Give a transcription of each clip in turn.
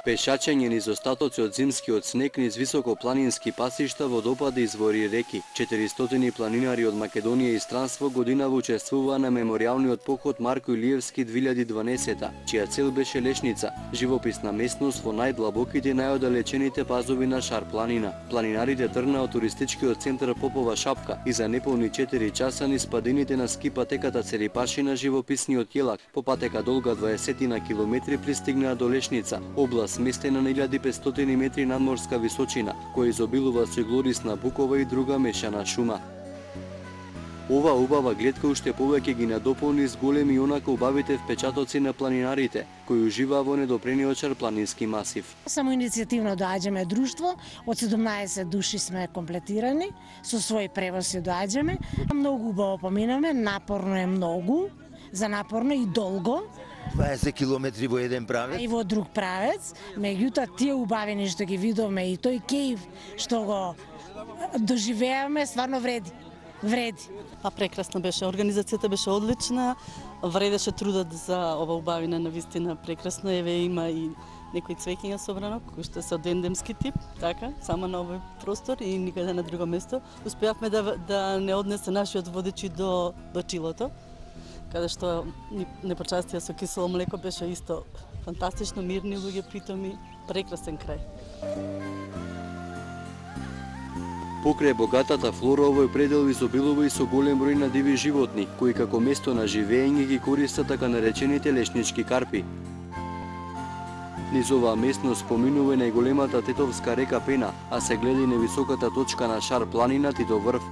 Пешачење низ остатоци од зимскиот снег низ високопланински пасишта, водопади, извори и реки. 400 планинари од Македонија и странство годинава учествуваа на меморијалниот поход Марко Илиевски 2012, чија цел беше Лешница, живописна местност во најдлабоките и најоддалечените пазови на Шар планина. Планинарите тргнаа од туристичкиот центар Попова шапка и за неполни 4 часа низ падините на ски патеката Церипаши на живописниот Јелак, по патека долга 20 на километри пристигнаа до Лешница, област сместена на 1500 метри надморска височина, која изобилува со глорисна букова и друга мешана шума. Ова убава гледка уште повеќе ги надополни с големи и онака убавите впечатоци на планинарите, кои уживаа во недопрениот Шарпланински масив. Само иницијативно доаѓаме друштво, од 17 души сме комплетирани, со свој превоз ја доаѓаме. Многу убаво поминаме, напорно е многу, за напорно и долго. 20 километри во еден правец. И во друг правец, меѓутоа тие убавини што ги видовме и тој кејф што го доживеаме, стварно вреди. А прекрасно беше, организацијата беше одлична, вредеше трудот за ова убавина, навистина прекрасно, еве има и некои цвеќиња собрано, кои што се од ендемски тип, така, само на овој простор и никаде на друго место. Успеавме да не однесе нашиот водеч до Чилото, каде што не почастија со кисело млеко, беше исто фантастично, мирни луѓе, притоми, прекрасен крај. Покрај богатата флора, овој предел изобилува и со голем број на диви животни, кои како место на живење ги користат така наречените лешнички карпи. Низ оваа местност поминува и најголемата тетовска река Пена, а се гледа и невисоката точка на Шар планина Титов врв.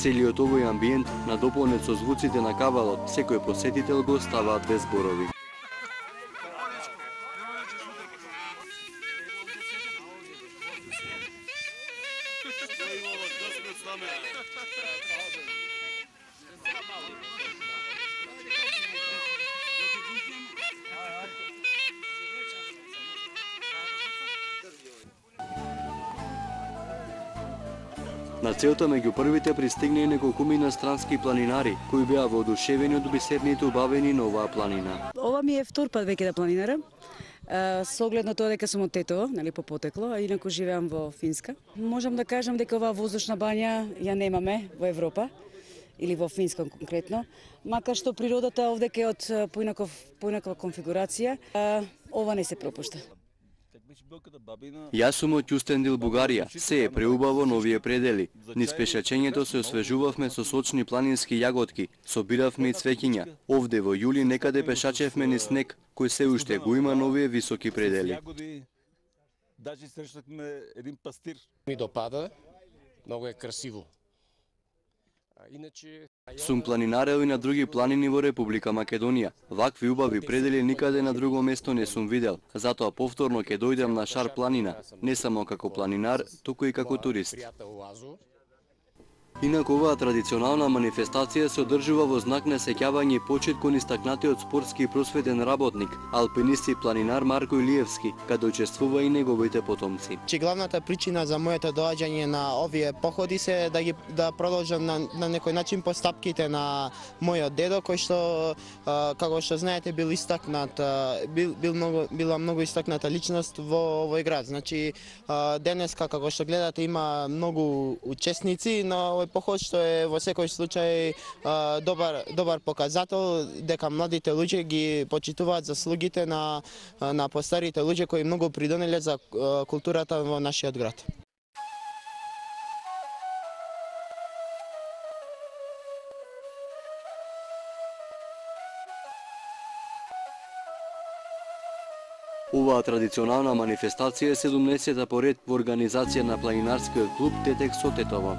Целиот овој амбиент, надополнет со звуците на кавалот, секој посетител го оставаат без зборови. На целта меѓу првите пристигна и неколкумина странски планинари, кои беа воодушевени од бисерните убавени на оваа планина. Ова ми е втор пат веќе да планинарам. Со оглед на тоа дека сум од Тетово, нели по потекло, а инаку живеам во Финска. Можам да кажам дека оваа воздушна бања ја немаме во Европа или во Финска конкретно, макар што природата овдека е од поинаква конфигурација, ова не се пропушта. Јас сум од Кюстендил, Бугарија. Се е преубаво на овие предели. Низ пешачењето се освежувавме со сочни планински јаготки, собиравме и цвеќиња. Овде во јули некаде пешачевме низ снег, кој се уште го има на овие високи предели. Даже срещнахме еден пастир. Ми допада, многу е красиво. Сум планинарел и на други планини во Република Македонија. Вакви убави предели никаде на друго место не сум видел. Затоа повторно ќе дојдам на Шар планина, не само како планинар, туку и како турист. Инаку оваа традиционална манифестација се одржува во знак на сеќавање и почит кон истакнатиот спортски и просветен работник, алпинист и планинар Марко Илиевски, каде учествува и неговите потомци. Главната причина за моето доаѓање на овие походи се да продолжам на некој начин постапките на мојот дедо, кој што како што знаете била многу истакната личност во овој град. Значи денеска како што гледате има многу учесници на овој поход, што е во секој случај добар показател дека младите луѓе ги почитуваат заслугите на постарите луѓе кои многу придонеле за културата во нашиот град. Оваа традиционална манифестација е 17-та поред во организација на планинарскиот клуб Тетек со Тетово.